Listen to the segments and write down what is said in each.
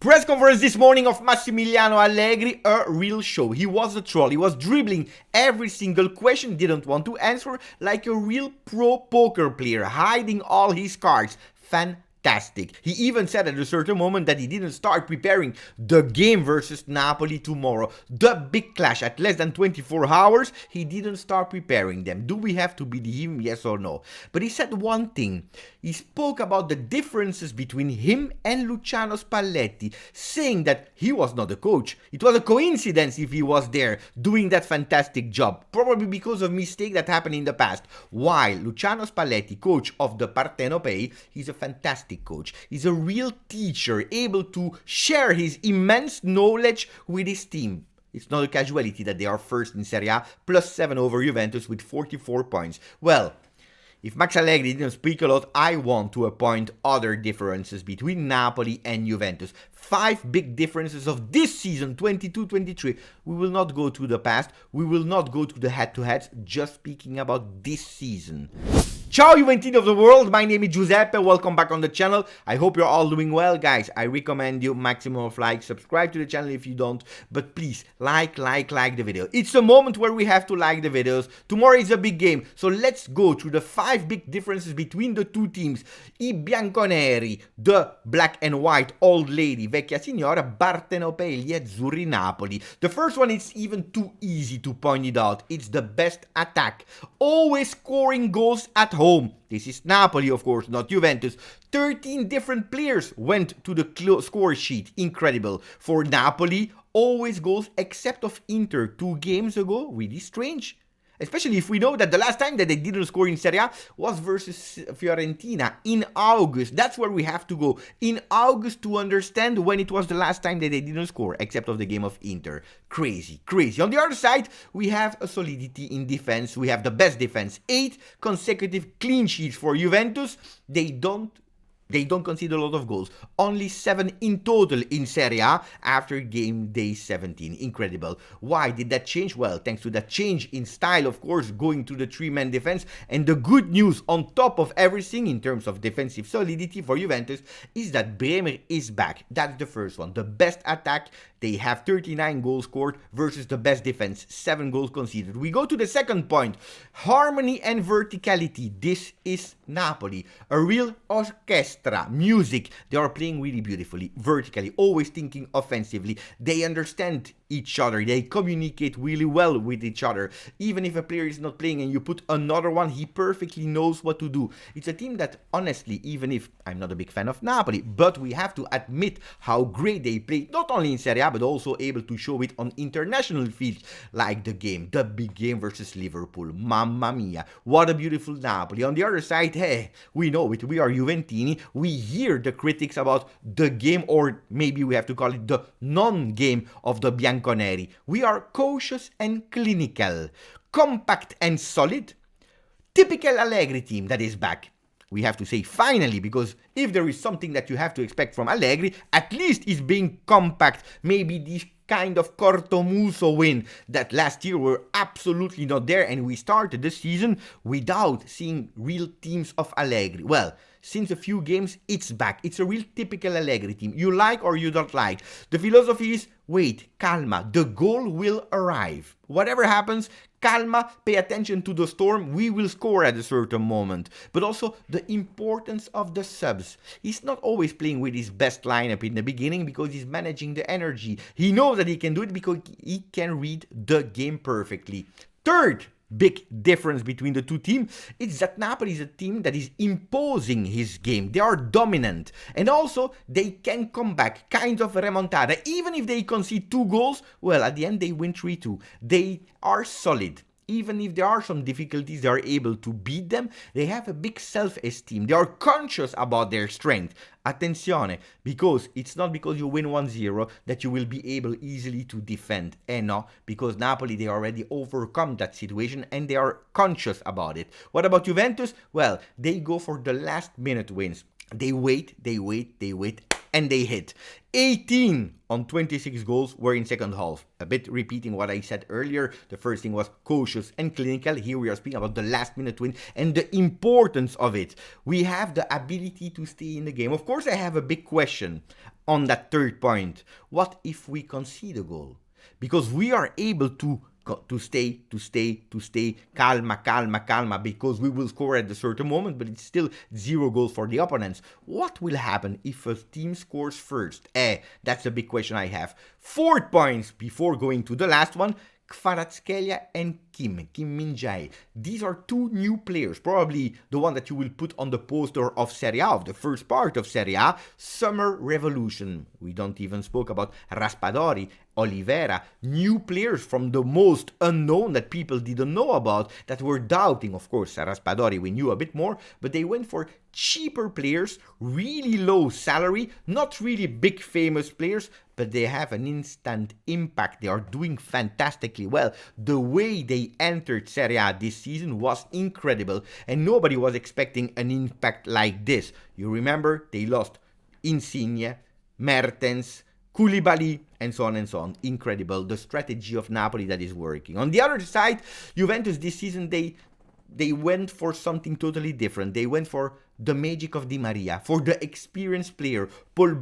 Press conference this morning of Massimiliano Allegri, a real show. He was a troll. He was dribbling every single question, didn't want to answer, like a real pro poker player, hiding all his cards. Fantastic. He even said at a certain moment that he didn't start preparing the game versus Napoli tomorrow. The big clash at less than 24 hours, he didn't start preparing them. Do we have to believe him, yes or no? But he said one thing. He spoke about the differences between him and Luciano Spalletti, saying that he was not a coach. It was a coincidence if he was there doing that fantastic job, probably because of mistake that happened in the past. While Luciano Spalletti, coach of the Partenopei, he's a fantastic coach. He's a real teacher, able to share his immense knowledge with his team. It's not a casualty that they are first in Serie A, +7 over Juventus with 44 points. Well, if Max Allegri didn't speak a lot, I want to point other differences between Napoli and Juventus. 5 big differences of this season, 22-23. We will not go to the past. We will not go to the head-to-heads, just speaking about this season. Ciao Juventini of the world, my name is Giuseppe, welcome back on the channel. I hope you're all doing well, guys. I recommend you maximum of likes, subscribe to the channel if you don't, but please like the video. It's a moment where we have to like the videos. Tomorrow is a big game, so let's go through the 5 big differences between the two teams. I bianconeri, the black and white old lady, vecchia signora, Partenopei, gli azzurri Napoli. The first one is even too easy to point it out. It's the best attack, always scoring goals at home. This is Napoli, of course, not Juventus. 13 different players went to the score sheet. Incredible. For Napoli, always goals except of Inter 2 games ago. Really strange. Especially if we know that the last time that they didn't score in Serie A was versus Fiorentina in August. That's where we have to go. In August to understand when it was the last time that they didn't score, except of the game of Inter. Crazy, crazy. On the other side, we have a solidity in defense. We have the best defense. 8 consecutive clean sheets for Juventus. They don't concede a lot of goals. Only 7 in total in Serie A after game day 17. Incredible. Why did that change? Well, thanks to that change in style, of course, going to the 3-man defense. And the good news on top of everything in terms of defensive solidity for Juventus is that Bremer is back. That's the first one. The best attack. They have 39 goals scored versus the best defense, 7 goals conceded. We go to the second point. Harmony and verticality. This is Napoli. A real orchestra. Music. They are playing really beautifully, vertically, always thinking offensively. They understand each other. They communicate really well with each other. Even if a player is not playing and you put another one, he perfectly knows what to do. It's a team that, honestly, even if I'm not a big fan of Napoli, but we have to admit how great they play, not only in Serie A, but also able to show it on international fields, like the big game versus Liverpool. Mamma mia, what a beautiful Napoli. On the other side, hey, we know it, we are Juventini, we hear the critics about the game, or maybe we have to call it the non-game of the Bianconeri. We are cautious and clinical, compact and solid. Typical Allegri team that is back. We have to say finally, because if there is something that you have to expect from Allegri, at least is being compact. Maybe this kind of Cortomuso win that last year were absolutely not there, and we started the season without seeing real teams of Allegri. Well, since a few games, it's back. It's a real typical Allegri team. You like or you don't like. The philosophy is, wait, calma, the goal will arrive. Whatever happens, calma, pay attention to the storm, we will score at a certain moment. But also the importance of the subs. He's not always playing with his best lineup in the beginning because he's managing the energy. He knows that he can do it because he can read the game perfectly. Third big difference between the two teams is that Napoli is a team that is imposing his game. They are dominant, and also they can come back, kind of remontada. Even if they concede 2 goals, well, at the end they win 3-2. They are solid. Even if there are some difficulties, they are able to beat them. They have a big self-esteem. They are conscious about their strength. Attenzione, because it's not because you win 1-0 that you will be able easily to defend. And no, because Napoli, they already overcome that situation and they are conscious about it. What about Juventus? Well, they go for the last minute wins. They wait, and they hit. 18 on 26 goals were in second half. A bit repeating what I said earlier. The first thing was cautious and clinical. Here we are speaking about the last minute win and the importance of it. We have the ability to stay in the game. Of course, I have a big question on that third point. What if we concede a goal? Because we are able to stay, calma, because we will score at a certain moment, but it's still 0 goals for the opponents. What will happen if a team scores first? That's a big question I have. 4 points before going to the last one. Kvaratskhelia and Kim Min-jae. These are 2 new players, probably the one that you will put on the poster of Serie A, of the first part of Serie A, Summer Revolution. We don't even spoke about Raspadori, Oliveira, new players from the most unknown that people didn't know about, that were doubting. Of course, Raspadori we knew a bit more, but they went for cheaper players, really low salary, not really big famous players, but they have an instant impact. They are doing fantastically well. The way they entered Serie A this season was incredible, and nobody was expecting an impact like this. You remember, they lost Insigne, Mertens, Koulibaly, and so on and so on. Incredible. The strategy of Napoli that is working. On the other side, Juventus this season, they went for something totally different. They went for the magic of Di Maria, for the experienced player, Paul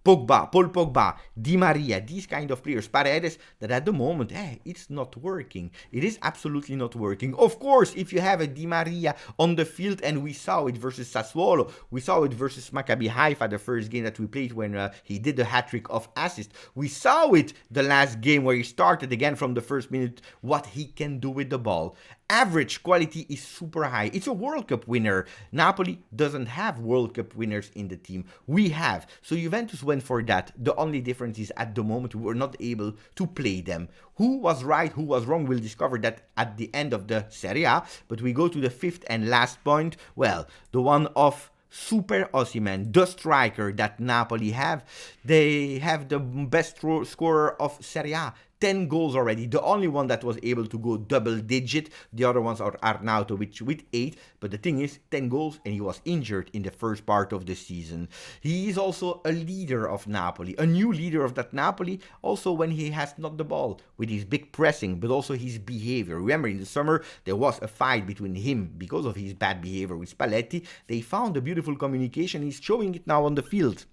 Pogba, Di Maria, these kind of players, Paredes, that at the moment, it's not working. It is absolutely not working. Of course, if you have a Di Maria on the field, and we saw it versus Sassuolo, we saw it versus Maccabi Haifa, the first game that we played when he did the hat-trick of assists. We saw it the last game where he started again from the first minute, what he can do with the ball. Average quality is super high. It's a World Cup winner. Napoli doesn't have World Cup winners in the team. We have. So Juventus went for that. The only difference is at the moment we were not able to play them. Who was right, who was wrong, we'll discover that at the end of the Serie A. But we go to the 5th and last point. Well, the one of Super Osimhen, the striker that Napoli have. They have the best scorer of Serie A. 10 goals already. The only one that was able to go double digit. The other ones are Arnautovic with 8. But the thing is, 10 goals, and he was injured in the first part of the season. He is also a leader of Napoli, a new leader of that Napoli, also when he has not the ball, with his big pressing, but also his behavior. Remember, in the summer, there was a fight between him because of his bad behavior with Spalletti. They found a beautiful communication. He's showing it now on the field.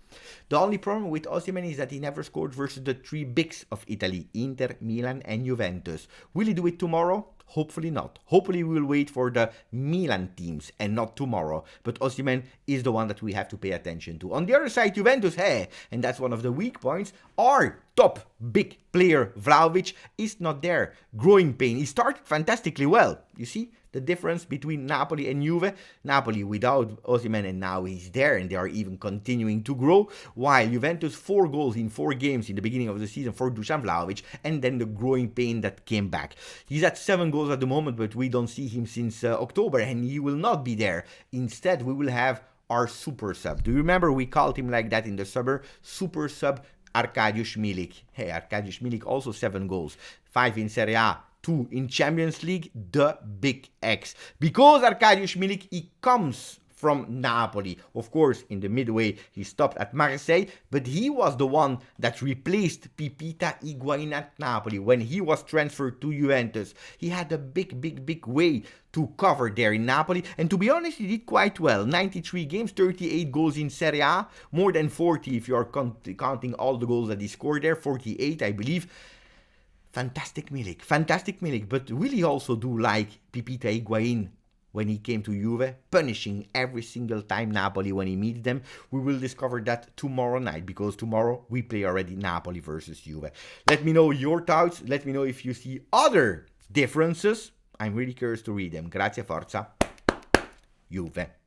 The only problem with Osimhen is that he never scored versus the 3 bigs of Italy, Inter, Milan and Juventus. Will he do it tomorrow? Hopefully not. Hopefully we will wait for the Milan teams and not tomorrow. But Osimhen is the one that we have to pay attention to. On the other side, Juventus, and that's one of the weak points, our top big player, Vlahovic, is not there. Growing pain. He started fantastically well. You see the difference between Napoli and Juve? Napoli without Osimhen, and now he's there, and they are even continuing to grow. While Juventus, 4 goals in 4 games in the beginning of the season for Dusan Vlahovic, and then the growing pain that came back. He's at 7 goals at the moment, but we don't see him since October, and he will not be there. Instead, we will have our super sub. Do you remember we called him like that in the summer? Super sub Arkadiusz Milik. Arkadiusz Milik also 7 goals. 5 in Serie A. 2 in Champions League, the big X. Because Arkadiusz Milik, he comes from Napoli. Of course, in the midway, he stopped at Marseille, but he was the one that replaced Pipita Higuain at Napoli when he was transferred to Juventus. He had a big way to cover there in Napoli, and to be honest, he did quite well. 93 games, 38 goals in Serie A, more than 40 if you are counting all the goals that he scored there, 48 I believe. Fantastic Milik, but will he also do like Pipita Higuain when he came to Juve, punishing every single time Napoli when he meets them? We will discover that tomorrow night, because tomorrow we play already Napoli versus Juve. Let me know your thoughts, let me know if you see other differences. I'm really curious to read them. Grazie, forza, Juve.